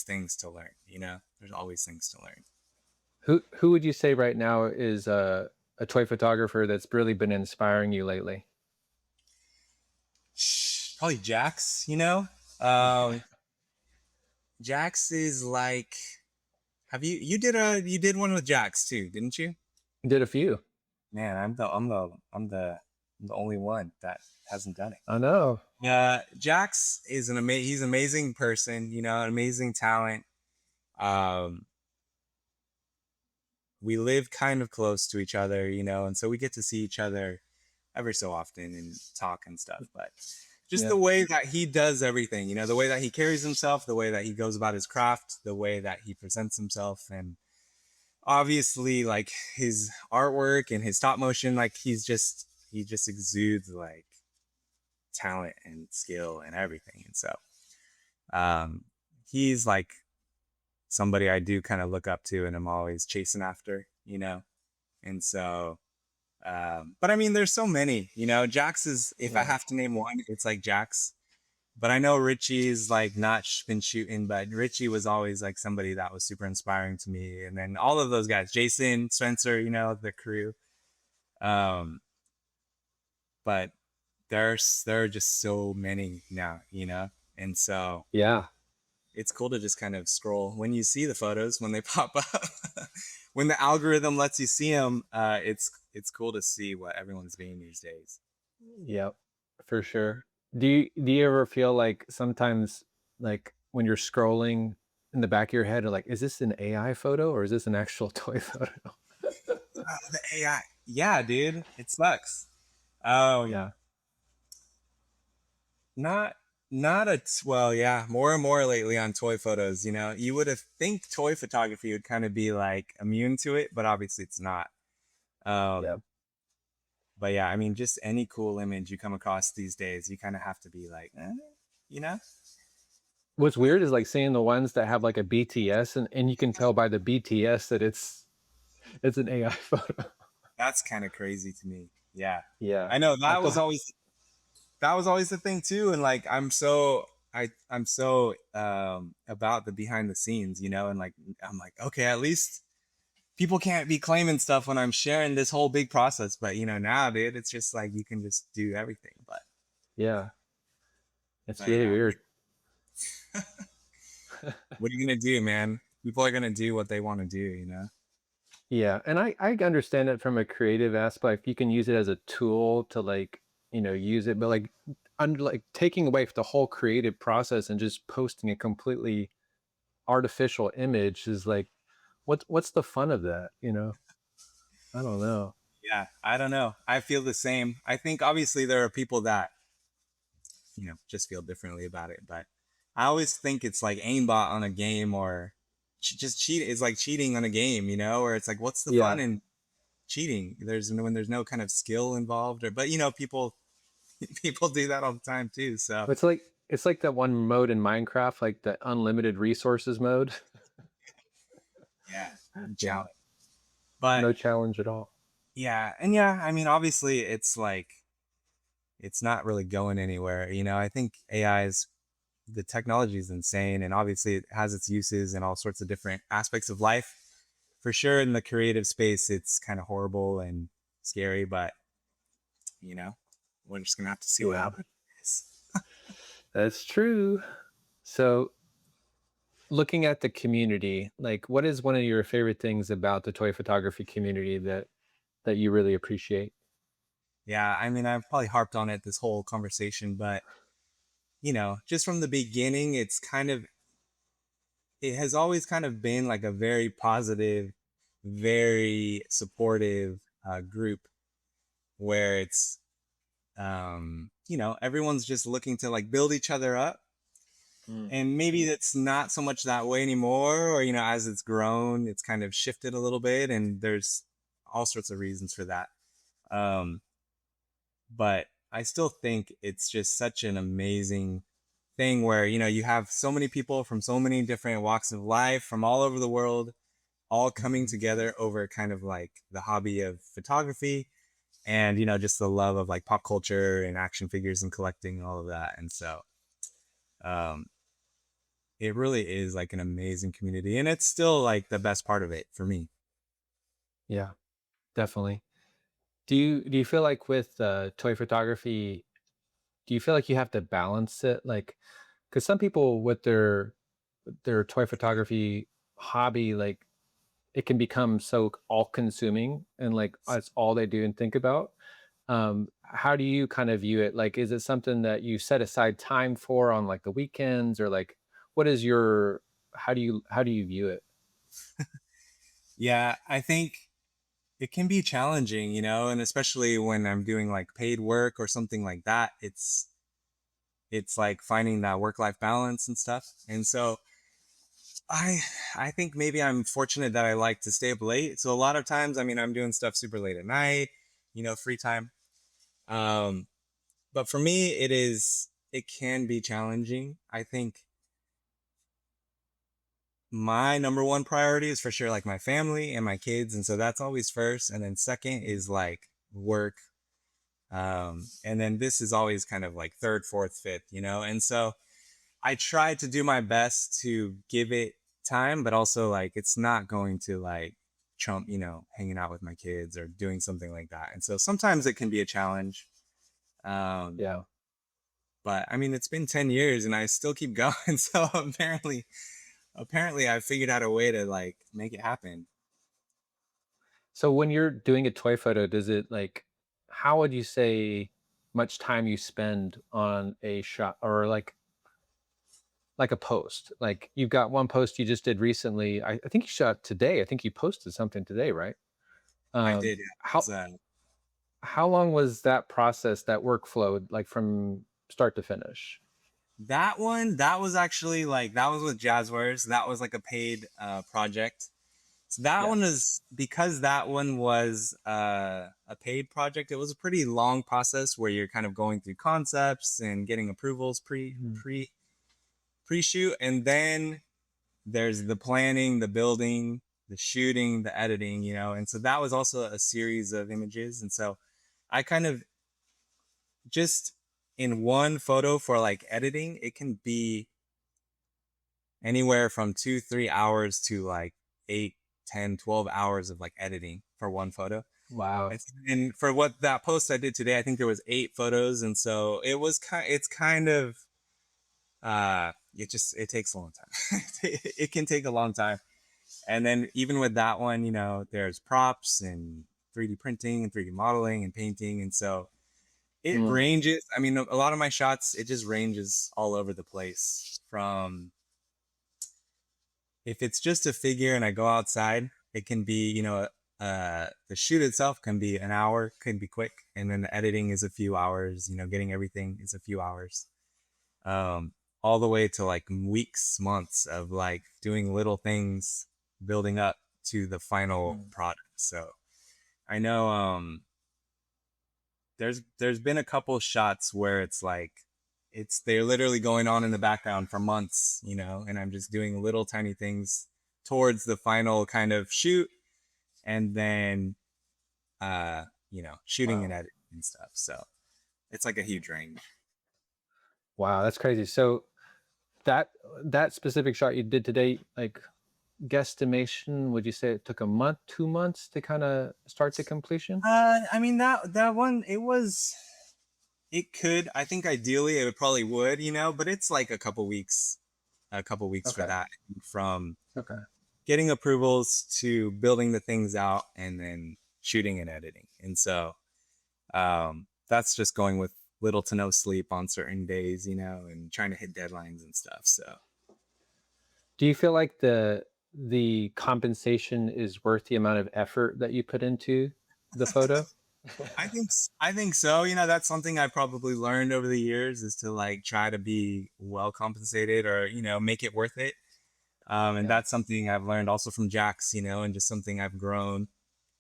S1: things to learn. There's always things to learn.
S2: Who would you say right now is a toy photographer that's really been inspiring you lately?
S1: Probably Jax.
S2: Yeah.
S1: Jax is like, have you did one with Jax too, didn't you?
S2: Did a few.
S1: Man, I'm the only one that hasn't done it.
S2: I know.
S1: Jax is he's an amazing person, an amazing talent. Um, we live kind of close to each other, and so we get to see each other every so often and talk and stuff. But just
S2: Yeah.
S1: the way that he does everything, the way that he carries himself, the way that he goes about his craft, the way that he presents himself, and obviously like his artwork and his stop motion, like he just exudes like talent and skill and everything. And so um he's like somebody I do kind of look up to and I'm always chasing after. And so but I mean there's so many. Jax is, if I
S2: Yeah.
S1: have to name one, it's like Jax. But I know Richie's like not been shooting, but Richie was always like somebody that was super inspiring to me. And then all of those guys, Jason, Spencer, the crew. Um, but there are just so many now. And so
S2: Yeah.
S1: it's cool to just kind of scroll when you see the photos when they pop up. When the algorithm lets you see them, it's cool to see what everyone's doing these days.
S2: Yep. For sure. Do you ever feel like sometimes, like when you're scrolling, in the back of your head, like, is this an AI photo or is this an actual toy photo?
S1: The AI, yeah, dude, it sucks. Oh,
S2: Yeah.
S1: not not well, yeah, more and more lately on toy photos. You would have think toy photography would kind of be like immune to it, but obviously it's not.
S2: Yep.
S1: Um, but yeah, I mean, just any cool image you come across these days, you kind of have to be like, you know,
S2: What's weird is like seeing the ones that have like a BTS, and you can tell by the BTS that it's an AI photo.
S1: that's kind of crazy to me. Yeah,
S2: Yeah.
S1: I know
S2: I
S1: that was always the thing too, and like I'm so about the behind the scenes, and like I'm like, okay, at least people can't be claiming stuff when I'm sharing this whole big process. But now, dude, it's just like you can just do everything. But
S2: Yeah. It's
S1: but
S2: really
S1: yeah,
S2: weird.
S1: what are you gonna do, man? People are gonna do what they want to do.
S2: Yeah, and I understand it from a creative aspect. You can use it as a tool to, like, use it, but like under like taking away the whole creative process and just posting a completely artificial image is like, what's the fun of that, I don't know.
S1: Yeah, I don't know. I feel the same. I think obviously there are people that just feel differently about it, but I always think it's like aimbot on a game or just cheat. It's like cheating on a game, or it's like what's the fun
S2: Yeah.
S1: in cheating? When there's no kind of skill involved, but people people do that all the time too. So
S2: It's like that one mode in Minecraft, like the unlimited resources mode.
S1: yeah, no
S2: Yeah.
S1: challenge. But
S2: No challenge at all.
S1: yeah, and yeah, I mean, obviously, it's like it's not really going anywhere. I think the technology is insane, and obviously, it has its uses in all sorts of different aspects of life. For sure, in the creative space, it's kind of horrible and scary, but you know, we're just gonna have to see what
S2: Yeah,
S1: happens.
S2: that's true. So, looking at the community, like, what is one of your favorite things about the toy photography community that you really appreciate?
S1: Yeah, I mean, I've probably harped on it this whole conversation, but just from the beginning, it has always kind of been like a very positive, very supportive group where everyone's just looking to like build each other up.
S2: Mm.
S1: And maybe it's not so much that way anymore, or, as it's grown, it's kind of shifted a little bit, and there's all sorts of reasons for that. Um, but I still think it's just such an amazing thing where, you have so many people from so many different walks of life from all over the world all coming
S2: Mhm.
S1: together over kind of like the hobby of photography and, just the love of like pop culture and action figures and collecting and all of that. And so, um, it really is like an amazing community, and it's still like the best part of it for me.
S2: Yeah, definitely. Do you feel like with toy photography, do you feel like you have to balance it? Like, because some people with their toy photography hobby, like it can become so all consuming and like that's all they do and think about. How do you kind of view it? Like, is it something that you set aside time for on like the weekends, or like what is your how do you view it?
S1: Yeah, I think it can be challenging, and especially when I'm doing like paid work or something like that, it's like finding that work life balance and stuff. And so I I think maybe I'm fortunate that I like to stay up late. So a lot of times, I mean, I'm doing stuff super late at night, free time. Um, but for me, it can be challenging. I think my number one priority is for sure like my family and my kids, and so that's always first, and then second
S2: Mm.
S1: is like work, and then this is always kind of like third, fourth, fifth, and so I try to do my best to give it time, but also like it's not going to like trump, hanging out with my kids or doing something like that. And so sometimes it can be a challenge. Um,
S2: Yeah.
S1: but I mean, it's been 10 years and I still keep going. So apparently I figured out a way to like make it happen.
S2: So when you're doing a toy photo, does it like how would you say much time you spend on a shot or like a post? Like you've got one post you just did recently. I think you shot today. I think you posted something today, right?
S1: I did. Yeah.
S2: How how long was that process, that workflow, like from start to finish?
S1: That one, that was actually like, that was with Jazwares. That was like a paid project. So that
S2: Yeah.
S1: one is because that one was a paid project. It was a pretty long process where you're kind of going through concepts and getting approvals
S2: Mhm.
S1: pre shoot, and then there's the planning, the building, the shooting, the editing. And so that was also a series of images. And so I kind of just in one photo for like editing, it can be anywhere from 2 3 hours to like 8 10 12 hours of like editing for one photo.
S2: Wow.
S1: And for what that post I did today, I think there was 8 photos, and so it's kind of it takes a long time. It can take a long time, and then even with that one, there's props and 3D printing and 3D modeling and painting, and so it
S2: Mm.
S1: ranges. I mean, a lot of my shots, it just ranges all over the place from if it's just a figure and I go outside, it can be, the shoot itself can be an hour, can be quick. And then the editing is a few hours, getting everything is a few hours. Um, all the way to like weeks, months of like doing little things building up to the final
S2: Mm.
S1: product. So I know, there's been a couple shots where it's like, they're literally going on in the background for months, and I'm just doing little tiny things towards the final kind of shoot, and then shooting and
S2: Wow.
S1: editing and stuff. So it's like a huge range.
S2: Wow, that's crazy. So that that specific shot you did today, like guesstimation, would you say it took a month, 2 months to kind of start to completion?
S1: I mean, that one, it could, I think ideally it probably would, but it's like a couple weeks for
S2: Okay.
S1: that, from
S2: Okay.
S1: getting approvals to building the things out and then shooting and editing. And so that's just going with little to no sleep on certain days, and trying to hit deadlines and stuff. So
S2: Do you feel like the compensation is worth the amount of effort that you put into the photo?
S1: I think so. That's something I probably learned over the years, is to like try to be well compensated, or make it worth it. And
S2: Yeah.
S1: that's something I've learned also from Jax, and just something I've grown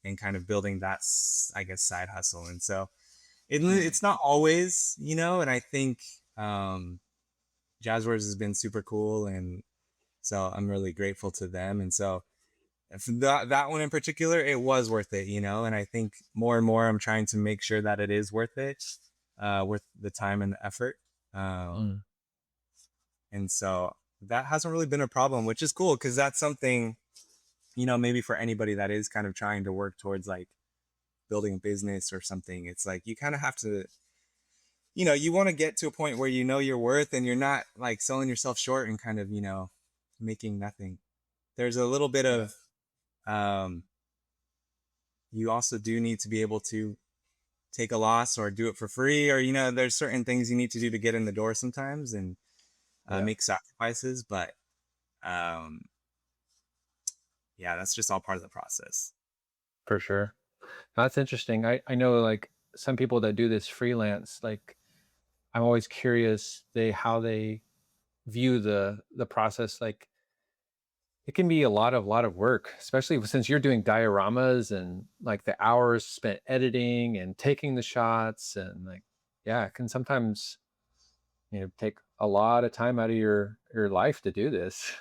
S1: and kind of building that, I guess, side hustle. And so
S2: Mm.
S1: it's not always, and I think Jazzwares has been super cool, and so I'm really grateful to them. And so if that one in particular, it was worth it, and I think more and more I'm trying to make sure that it is worth it, worth the time and the effort. Um,
S2: Mm.
S1: and so that hasn't really been a problem, which is cool, because that's something, maybe for anybody that is kind of trying to work towards like building a business or something, it's like you kind of have to, you want to get to a point where your worth, and you're not like selling yourself short and kind of, making nothing. There's a little bit
S2: Yeah.
S1: of, um, you also do need to be able to take a loss or do it for free, or, there's certain things you need to do to get in the door sometimes, and
S2: Yeah.
S1: make sacrifices. But um, yeah, that's just all part of the process.
S2: For sure. That's interesting. I know like some people that do this freelance, like I'm always curious how they view the process. Like it can be a lot of work, especially since you're doing dioramas and like the hours spent editing and taking the shots and like yeah, it can sometimes take a lot of time out of your life to do this.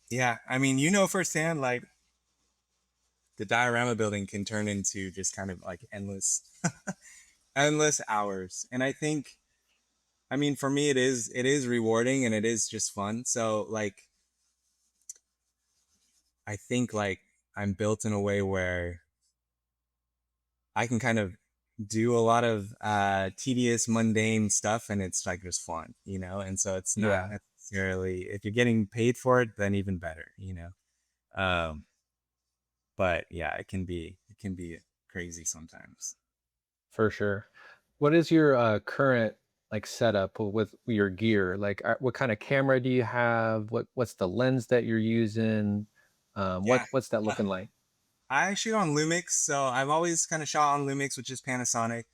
S1: Yeah, I mean, firsthand, like the diorama building can turn into just kind of like endless hours. And I think, I mean, for me, it is rewarding, and it is just fun. So like, I think like I'm built in a way where I can kind of do a lot of tedious, mundane stuff, and it's like just fun, And so it's not
S2: Yeah,
S1: necessarily, if you're getting paid for it, then even better. Um, but yeah, it can be crazy sometimes.
S2: for sure. What is your current like setup with your gear? Like, what kind of camera do you have? What's the lens that you're using?
S1: Yeah,
S2: What's that
S1: uh,
S2: looking like?
S1: I shoot on Lumix, so I've always kind of shot on Lumix, which is Panasonic.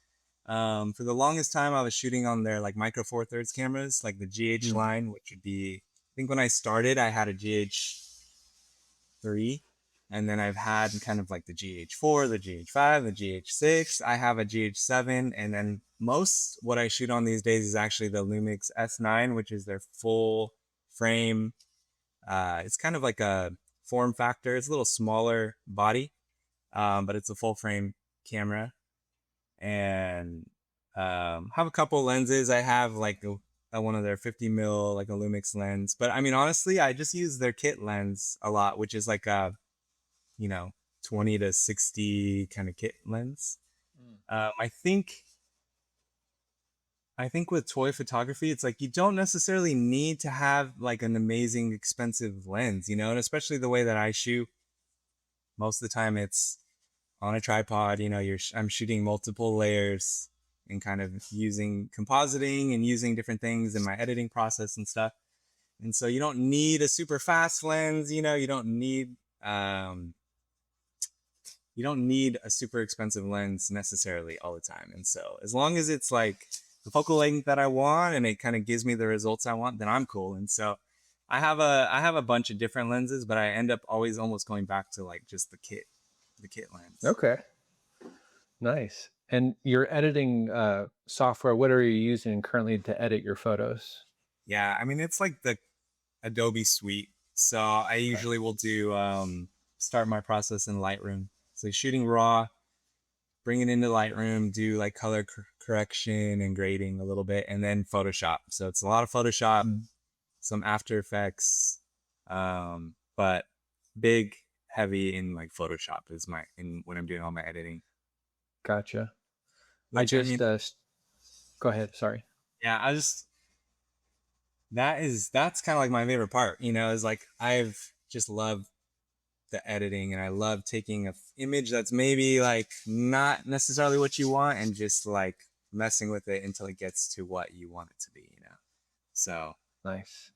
S1: For the longest time, I was shooting on their like micro four thirds cameras, like the GH
S2: Mm,
S1: line, which would be, I think when I started, I had a GH3, and then I've had kind of like the GH4, the GH5, the GH6. I have a GH7, and then most what I shoot on these days is actually the Lumix S9, which is their full frame. It's kind of like a form factor. It's a little smaller body, but it's a full frame camera, and have a couple lenses. I have like one of their 50 mil, like a Lumix lens. But I mean, honestly, I just use their kit lens a lot, which is like a, you know 20 to 60 kind of kit lens.
S2: mm.
S1: I think with toy photography, it's like you don't necessarily need to have like an amazing expensive lens, and especially the way that I shoot. Most of the time, it's on a tripod. I'm shooting multiple layers and kind of using compositing and using different things in my editing process and stuff. And so you don't need a super fast lens. Um, you don't need a super expensive lens necessarily all the time. And so as long as it's like the focal length that I want, and it kind of gives me the results I want, then I'm cool. And so I have a bunch of different lenses, but I end up always almost going back to like just the kit lens.
S2: Okay, nice. And your editing software, what are you using currently to edit your photos?
S1: Yeah, I mean, it's like the Adobe suite. So I
S2: Okay.
S1: usually will do start my process in Lightroom. So shooting raw, bring it into Lightroom, do like color correction and grading a little bit, and then Photoshop. So it's a lot of Photoshop,
S2: Mm,
S1: some After Effects, but big heavy in like Photoshop is my in when I'm doing all my editing.
S2: gotcha. I
S1: Which I
S2: just
S1: mean,
S2: go ahead. Sorry.
S1: yeah, that's kind of like my favorite part. Is like I've just loved the editing, and I love taking a image that's maybe like not necessarily what you want, and just like messing with it until it gets to what you want it to be, So
S2: Nice.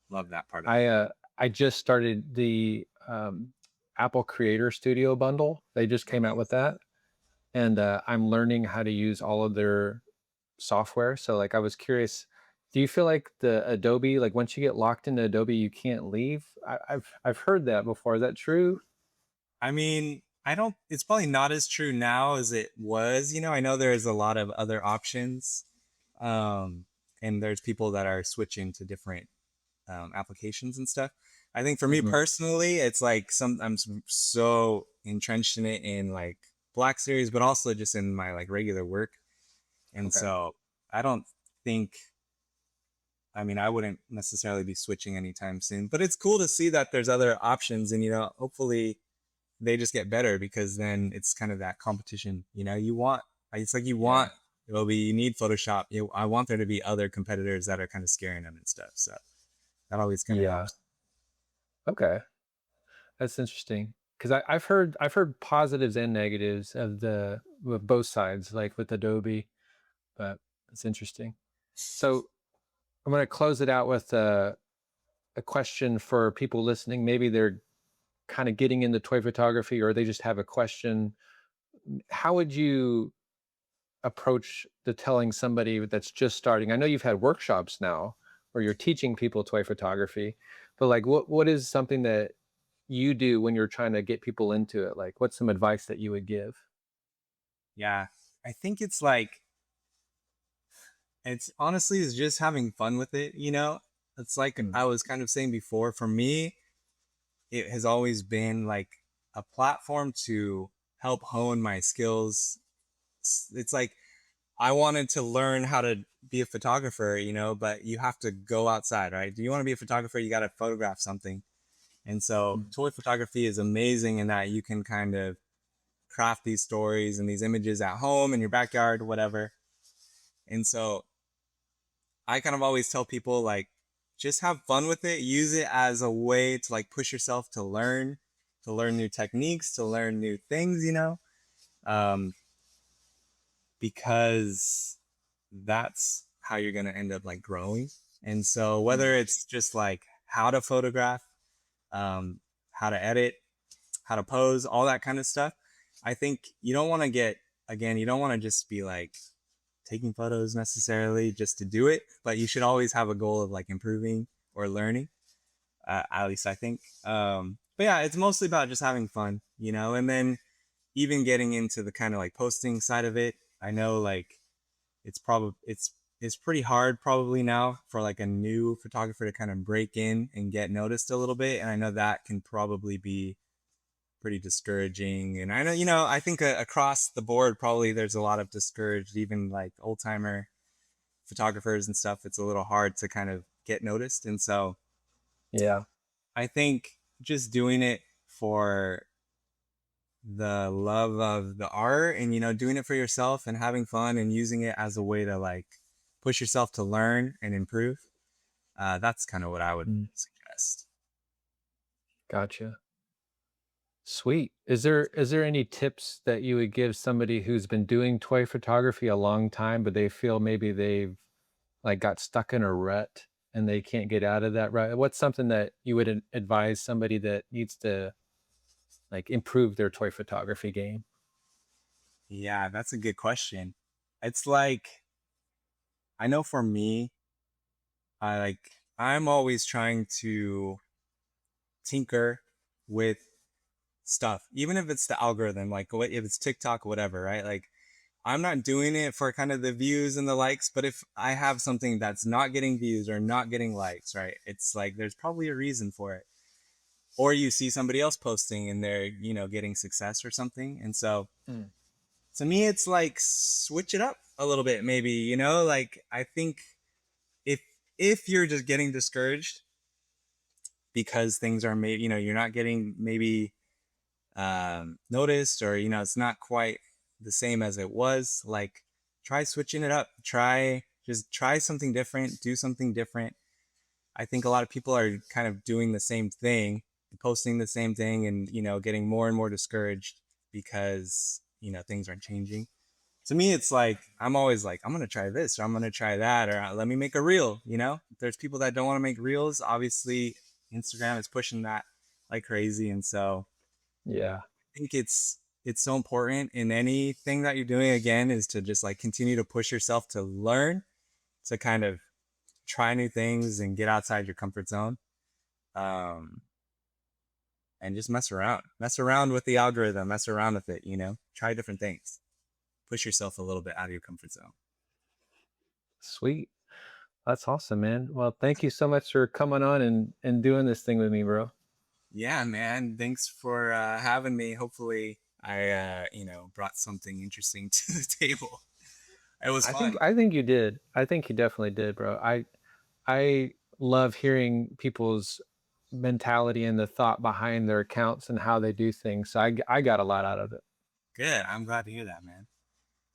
S1: love that part of
S2: I
S1: it.
S2: uh I just started the Apple Creator Studio bundle. They just came out with
S1: Nice.
S2: that, and I'm learning how to use all of their software. So like I was curious, do you feel like the Adobe, like once you get locked into Adobe, you can't leave? I've heard that before. Is that true?
S1: I mean, I don't. It's probably not as true now as it was. I know there's a lot of other options, um, and there's people that are switching to different applications and stuff. I think for me
S2: Hmm.
S1: personally, it's like I'm so entrenched in it in like Black Series, but also just in my like regular work, and
S2: Okay.
S1: so I don't think. I mean, I wouldn't necessarily be switching anytime soon, but it's cool to see that there's other options, and hopefully they just get better because then it's kind of that competition. You want it's like you
S2: Yeah.
S1: want Adobe, you need Photoshop. I want there to be other competitors that are kind of scaring them and stuff. So that always kind of
S2: Yeah.
S1: helps.
S2: Okay. That's interesting. Because I've heard positives and negatives of the with both sides, like with Adobe, but it's interesting. So I'm going to close it out with a question for people listening. Maybe they're kind of getting into toy photography or they just have a question. How would you approach the telling somebody that's just starting? I know you've had workshops now where you're teaching people toy photography, but like what is something that you do when you're trying to get people into it? Like what's some advice that you would give?
S1: Yeah, I think it's like it's honestly is just having fun with it. It's like
S2: Mm,
S1: I was kind of saying before. For me, it has always been like a platform to help hone my skills. It's like I wanted to learn how to be a photographer, but you have to go outside, right? Do you want to be a photographer? You got to photograph something. And so
S2: mm,
S1: toy photography is amazing in that you can kind of craft these stories and these images at home in your backyard, whatever. And so I kind of always tell people like, just have fun with it. Use it as a way to like push yourself to learn new techniques, to learn new things, um, because that's how you're going to end up like growing. And so
S2: mm,
S1: whether it's just like how to photograph, um, how to edit, how to pose, all that kind of stuff, I think you don't want to you don't want to just be like taking photos necessarily just to do it, but you should always have a goal of like improving or learning. At least I think. But yeah, it's mostly about just having fun, and then even getting into the kind of like posting side of it. I know like it's pretty hard probably now for like a new photographer to kind of break in and get noticed a little bit, and I know that can probably be pretty discouraging. And I know I think across the board probably there's a lot of discouraged, even like old timer photographers and stuff. It's a little hard to kind of get noticed, and so
S2: yeah.
S1: I think just doing it for the love of the art and doing it for yourself and having fun and using it as a way to like push yourself to learn and improve, that's kind of what I would
S2: Mm,
S1: suggest.
S2: gotcha. Sweet. Is there any tips that you would give somebody who's been doing toy photography a long time, but they feel maybe they've like got stuck in a rut and they can't get out of that rut? What's something that you would advise somebody that needs to like improve their toy photography game?
S1: Yeah, that's a good question. It's like I know for me, I'm always trying to tinker with stuff, even if it's the algorithm, like what if it's TikTok, whatever, right? Like I'm not doing it for kind of the views and the likes, but if I have something that's not getting views or not getting likes, right? It's like there's probably a reason for it. Or you see somebody else posting and they're, getting success or something. And so
S2: Mm,
S1: to me, it's like switch it up a little bit, maybe, like I think if if you're just getting discouraged because things are maybe, you're not getting maybe noticed, or it's not quite the same as it was, like try switching it up, try something different, do something different. I think a lot of people are kind of doing the same thing, posting the same thing, and getting more and more discouraged because things aren't changing. to me, it's like I'm always like, I'm gonna try this or I'm gonna try that or let me make a reel. You know, there's people that don't want to make reels. Obviously, Instagram is pushing that like crazy, and so
S2: Yeah.
S1: I think it's so important in anything that you're doing. Again, is to just like continue to push yourself to learn, to kind of try new things and get outside your comfort zone. Um, and just mess around with the algorithm, mess around with it. You know, try different things, push yourself a little bit out of your comfort zone.
S2: Sweet. That's awesome, man. Well, thank you so much for coming on and doing this thing with me, bro.
S1: Yeah, man. Thanks for having me. Hopefully, I brought something interesting to the table. It was fun.
S2: I think you did. I think you definitely did, bro. I love hearing people's mentality and the thought behind their accounts and how they do things. So I got a lot out of it.
S1: Good. I'm glad to hear that, man.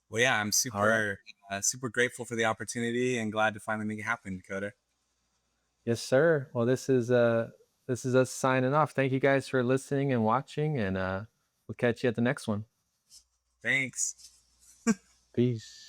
S1: Well, yeah, I'm
S2: All right.
S1: super grateful for the opportunity and glad to finally make it happen, Dakota.
S2: Yes, sir. Well, this is us signing off. Thank you guys for listening and watching, and we'll catch you at the next one.
S1: Thanks.
S2: Peace.